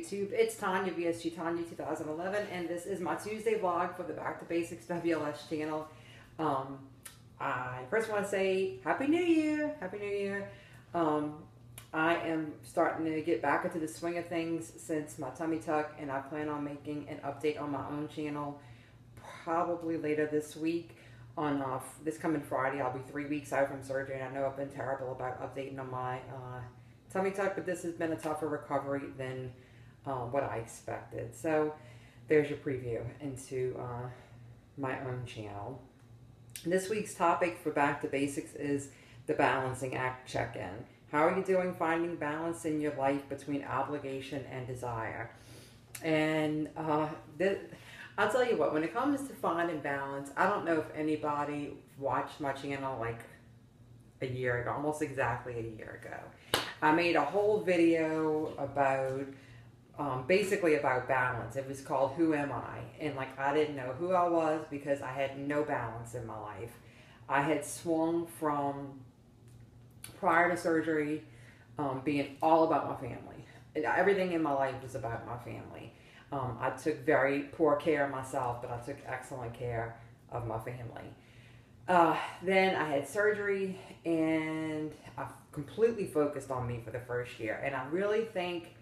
YouTube. It's Tanya, VSG Tanya 2011, and this is my Tuesday vlog for the Back to Basics WLS channel. I first want to say Happy New Year! Happy New Year! I am starting to get back into the swing of things since my tummy tuck, and I plan on making an update on my own channel probably later this week. On this coming Friday, I'll be 3 weeks out from surgery, and I know I've been terrible about updating on my tummy tuck, but this has been a tougher recovery than what I expected. So there's your preview into my own channel. This week's topic for Back to Basics is the balancing act check-in. How are you doing finding balance in your life between obligation and desire? And I'll tell you what, when it comes to finding balance, I don't know if anybody watched my channel like a year ago, almost exactly a year ago. I made a whole video about, basically about balance. It was called Who Am I? And like, I didn't know who I was because I had no balance in my life. I had swung from, prior to surgery, being all about my family. Everything in my life was about my family. I took very poor care of myself, but I took excellent care of my family. Then I had surgery, and I completely focused on me for the first year. And I really think,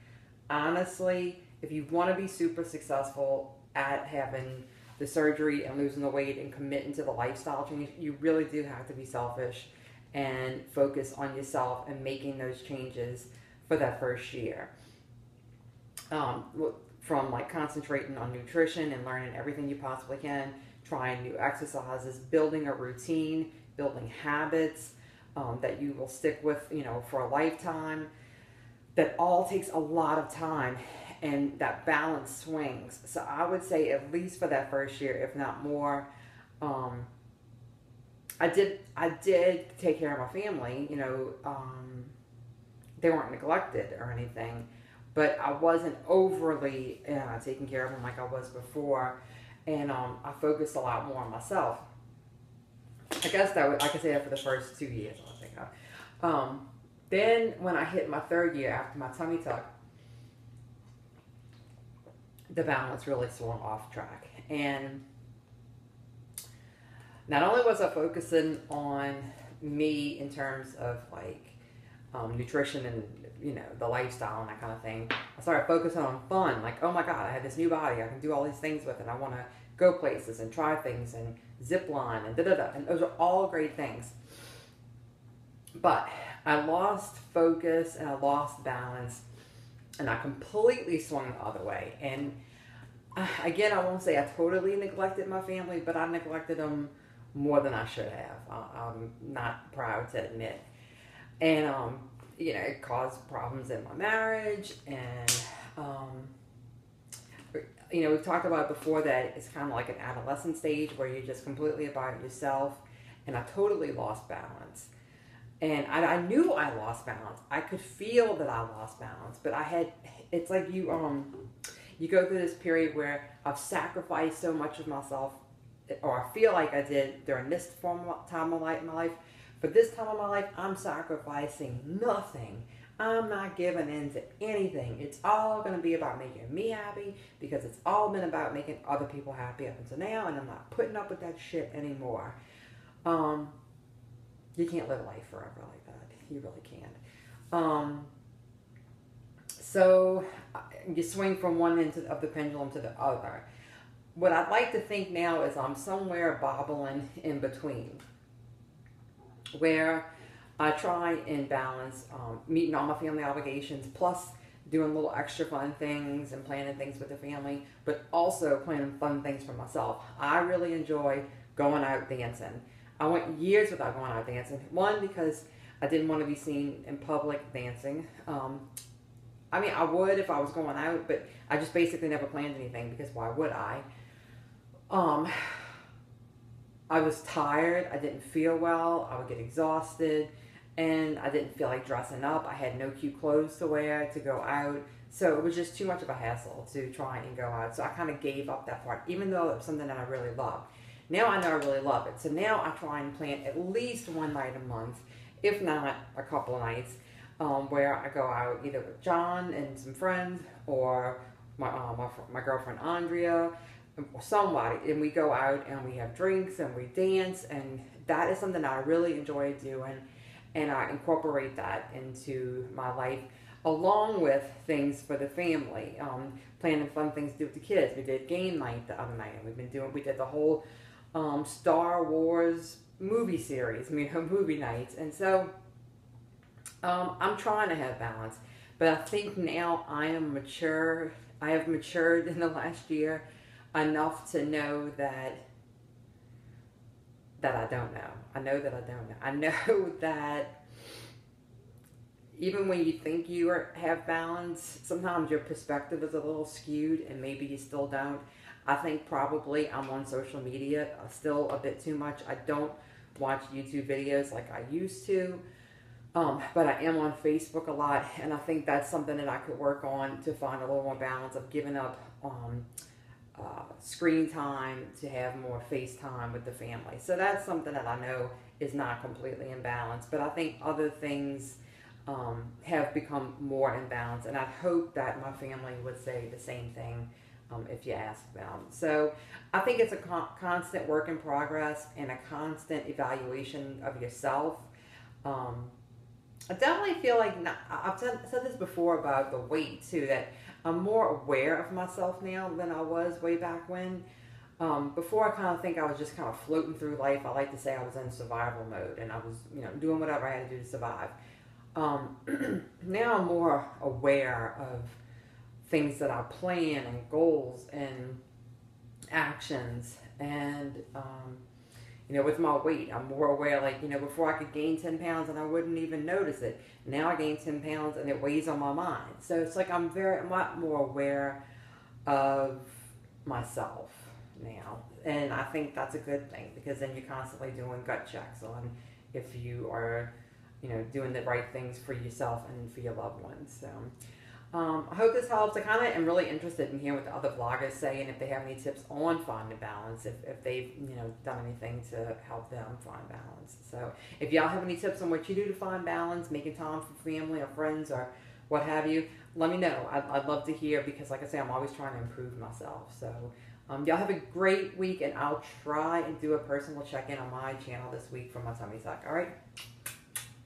honestly, if you want to be super successful at having the surgery and losing the weight and committing to the lifestyle change, you really do have to be selfish and focus on yourself and making those changes for that first year. From like concentrating on nutrition and learning everything you possibly can, trying new exercises, building a routine, building habits that you will stick with, you know, for a lifetime. That all takes a lot of time, and that balance swings. So I would say at least for that first year, if not more, I did take care of my family. You know, they weren't neglected or anything, but I wasn't overly taking care of them like I was before, and I focused a lot more on myself. I guess I could say that for the first 2 years, I think. Then when I hit my third year after my tummy tuck, the balance really swung off track. And not only was I focusing on me in terms of like nutrition and, you know, the lifestyle and that kind of thing, I started focusing on fun. Like, oh my God, I have this new body. I can do all these things with it. I want to go places and try things and zip line and da-da-da. And those are all great things. But I lost focus and I lost balance, and I completely swung the other way. And again, I won't say I totally neglected my family, but I neglected them more than I should have. I'm not proud to admit. And, you know, it caused problems in my marriage. And, you know, we've talked about before that it's kind of like an adolescent stage where you're just completely about yourself. And I totally lost balance. And I knew I lost balance. I could feel that I lost balance, but it's like you go through this period where I've sacrificed so much of myself, or I feel like I did during this time of my life. For this time of my life, I'm sacrificing nothing. I'm not giving in to anything. It's all going to be about making me happy, because it's all been about making other people happy up until now, and I'm not putting up with that shit anymore. You can't live life forever like that. You really can't. So you swing from one end of the pendulum to the other. What I'd like to think now is I'm somewhere bobbling in between, where I try and balance meeting all my family obligations, plus doing little extra fun things and planning things with the family, but also planning fun things for myself. I really enjoy going out dancing. I went years without going out dancing. One, because I didn't want to be seen in public dancing. I mean, I would if I was going out, but I just basically never planned anything, because why would I? I was tired. I didn't feel well. I would get exhausted, and I didn't feel like dressing up. I had no cute clothes to wear to go out. So it was just too much of a hassle to try and go out. So I kind of gave up that part, even though it was something that I really loved. Now I know I really love it. So now I try and plan at least one night a month, if not a couple of nights, where I go out either with John and some friends, or my girlfriend Andrea, or somebody, and we go out and we have drinks and we dance, and that is something that I really enjoy doing, and I incorporate that into my life along with things for the family. Planning fun things to do with the kids. We did game night the other night, and we did the whole Star Wars movie series, movie nights, and so I'm trying to have balance, but I think now I am mature. I have matured in the last year enough to know that I don't know. I know that I don't know. I know that even when you think you have balance, sometimes your perspective is a little skewed, and maybe you still don't. I think probably I'm on social media still a bit too much. I don't watch YouTube videos like I used to. But I am on Facebook a lot, and I think that's something that I could work on to find a little more balance of giving up screen time to have more face time with the family. So that's something that I know is not completely in balance, but I think other things have become more in balance, and I hope that my family would say the same thing if you ask them. So I think it's a constant work in progress and a constant evaluation of yourself. I definitely feel like, I've said this before about the weight too, that I'm more aware of myself now than I was way back when. Before, I kind of think I was just kind of floating through life. I like to say I was in survival mode, and I was, doing whatever I had to do to survive. Now I'm more aware of things that I plan and goals and actions, and with my weight, I'm more aware, before I could gain 10 pounds and I wouldn't even notice it. Now I gain 10 pounds and it weighs on my mind. So it's like I'm a lot more aware of myself now. And I think that's a good thing, because then you're constantly doing gut checks on if you are, doing the right things for yourself and for your loved ones. So I hope this helps. I kind of am really interested in hearing what the other vloggers say, and if they have any tips on finding balance, if they've done anything to help them find balance. So if y'all have any tips on what you do to find balance, making time for family or friends or what have you, let me know. I'd love to hear, because like I say, I'm always trying to improve myself. So y'all have a great week, and I'll try and do a personal check-in on my channel this week for my tummy tuck. All right?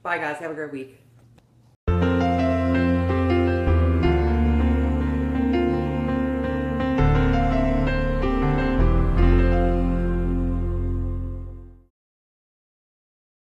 Bye, guys. Have a great week.